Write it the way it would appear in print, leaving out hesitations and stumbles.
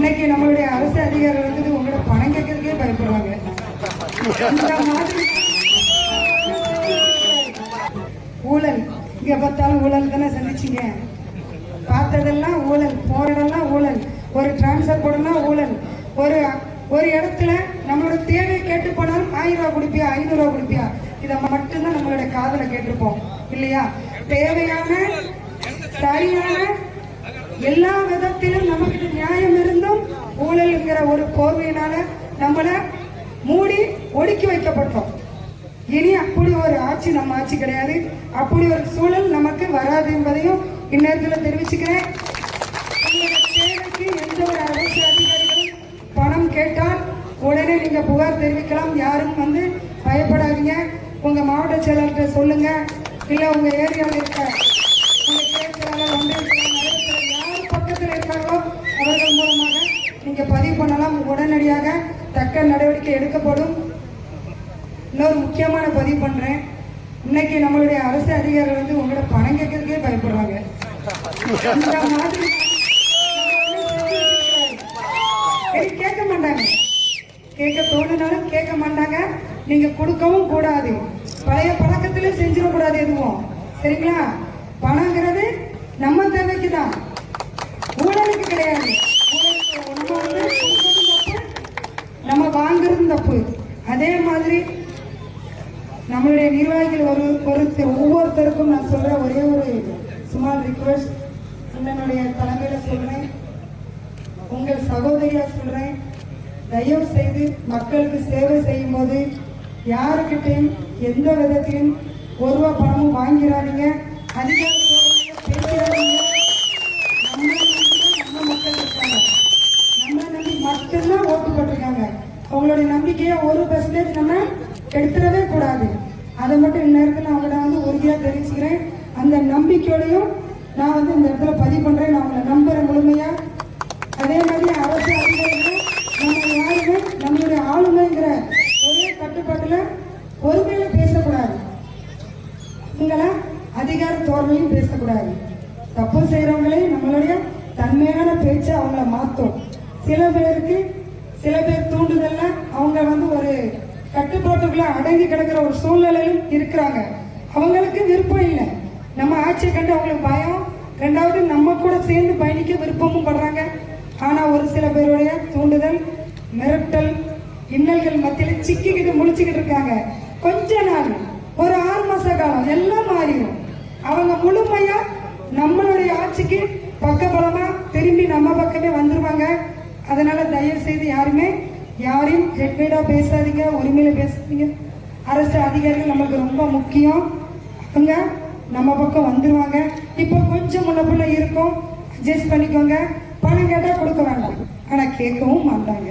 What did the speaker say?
இன்னைக்கு நம்மளுடைய அரசு அதிகாரிகள் வந்து உங்களோட பணம் கேட்கறதுக்கே பயப்படுறாங்க. இந்த மாதிரி ஊழல், இங்க பார்த்தாலும் ஊழல் தானே சந்திச்சீங்க. பார்த்ததெல்லாம் ஊழல், போறதெல்லாம் ஊழல், ஒரு டிரான்ஸ்பர் போடனா ஊழல், ஒரு இடத்துல நம்மளோட தேவை கேட்டு போனாலும் 1000 ரூபா கொடுப்பியா 500 ரூபா கொடுப்பியா, இதை மட்டும்தான் நம்மளோட காதல கேட்டிருப்போம் இல்லையா? தேவையான சரியான எல்லா விதத்திலும் நமக்கு நியாயம் இருந்தும் ஊழல்ங்கிற ஒரு போர்வையினால நம்மள மூடி ஒடுக்கி வைக்கப்பட்டோம். இனி அப்படி ஒரு ஆட்சி நம்ம ஆட்சி கிடையாது, அப்படி ஒரு சூழல் நமக்கு வராது என்பதையும் இந்நேரத்தில் தெரிவிச்சுக்கிறேன். தேவைக்கு எந்த ஒரு அரசு அதிகாரிகளும் பணம் கேட்டால் உடனே நீங்க புகார் தெரிவிக்கலாம். யாரும் வந்து பயப்படாதீங்க. உங்க மாவட்ட செயலாளர்கிட்ட சொல்லுங்க, இல்ல உங்க ஏரியாவில் இருக்க உங்க செயலாளர் ஒன்றிய யார் பக்கத்தில் இருக்காங்களோ அவர்கள் மூலமாக நீங்க பதிவு பண்ணலாம். உடனடியாக தக்க நடவடிக்கை எடுக்கப்படும். இன்னொரு முக்கியமான பதிவு பண்றேன். இன்னைக்கு நம்மளுடைய அரசு அதிகாரிகள் வந்து உங்களோட பணம் கேட்கறதுக்கே பயப்படுறாங்க. இந்த மாதிரி கேட்க மாட்டாங்க, கேட்க தோணுனாலும் கேட்க மாட்டாங்க. நீங்க கொடுக்கவும் கூடாது, பழைய பழக்கத்திலே செஞ்சிடக்கூடாது எதுவும், சரிங்களா? பணங்கிறது நம்ம தேவைக்கு தான், ஊழலுக்கு கிடையாது. நம்ம வந்து நம்ம வாங்குறதும் தப்பு. அதே மாதிரி நம்மளுடைய நிர்வாகிகள் ஒவ்வொருத்தருக்கும் நான் சொல்ற ஒரே ஒரு ஸ்மால் ரிக்வெஸ்ட், என்னுடைய தலைமையில சொல்றேன், உங்கள் சகோதரியா சொல்றேன், தயவு செய்து மக்களுக்கு சேவை செய்யும் போது யாருக்கிட்டையும் எந்த விதத்திலும் 1 ரூபா பணமும் வாங்கிறாதீங்க, அதிகாரத்தோட பேசுறாதீங்க. நம்ம மக்கள் இருக்காங்க, நம்ம நம்பி மட்டும்தான் ஓட்டு போட்டிருக்காங்க. அவங்களுடைய நம்பிக்கையை 1% நம்ம எடுத்துடவே கூடாது. அதை மட்டும் இந்நேரத்தில் அவங்கள வந்து உறுதியா தெரிவிச்சுக்கிறேன். அந்த நம்பிக்கையோடையும் நான் வந்து இந்த இடத்துல பதிவு பண்றேன். நான் அவங்களை நம்புறேன் முழுமையா. அதே மாதிரி அரசு அதிகாரிகள் நம்ம யாருமே நம்மளுடைய ஆளுமைங்கிற ஒரே கட்டுப்பாட்டுல பொறுமையில பேசக்கூடாது, உங்களை அதிகார தோரணையும் பேசக்கூடாது. தப்பு செய்யறவங்களே நம்மளுடைய தன்மையான பேச்சு அவங்கள மாற்றும். சில பேர் தூண்டுதல்ல அவங்க வந்து ஒரு கட்டுப்பாட்டுக்குள்ள அடங்கி கிடக்கிற ஒரு சூழ்நிலையிலும் இருக்கிறாங்க. அவங்களுக்கு விருப்பம் இல்லை, நம்ம ஆட்சியை கண்டு அவங்களுக்கு பயம். 2வது நம்ம கூட சேர்ந்து பயணிக்க விருப்பமும் படுறாங்க. ஆனா ஒரு சில பேருடைய தூண்டுதல், மிரட்டல், இன்னல்கள் மத்தியில சிக்கிக்கிட்டு முழிச்சுக்கிட்டு இருக்காங்க. கொஞ்ச நாள், ஒரு 6 மாச காலம் எல்லாம் மாறிடும். அவங்க முழுமையா நம்மளுடைய ஆட்சிக்கு பக்கபலமா திரும்பி நம்ம பக்கமே வந்துருவாங்க. அதனால தயவு செய்து யாரையும் ஹெட்வைடா பேசாதீங்க, உரிமையில பேசாதீங்க. அரசு அதிகாரிகள் நமக்கு ரொம்ப முக்கியம். அவங்க நம்ம பக்கம் வந்துருவாங்க. இப்போ கொஞ்சம் முன்ன இருக்கும், அட்ஜஸ்ட் பண்ணிக்கோங்க. பணம் கேட்டா கொடுக்க வேண்டாம், ஆனா கேட்கவும் மாட்டாங்க.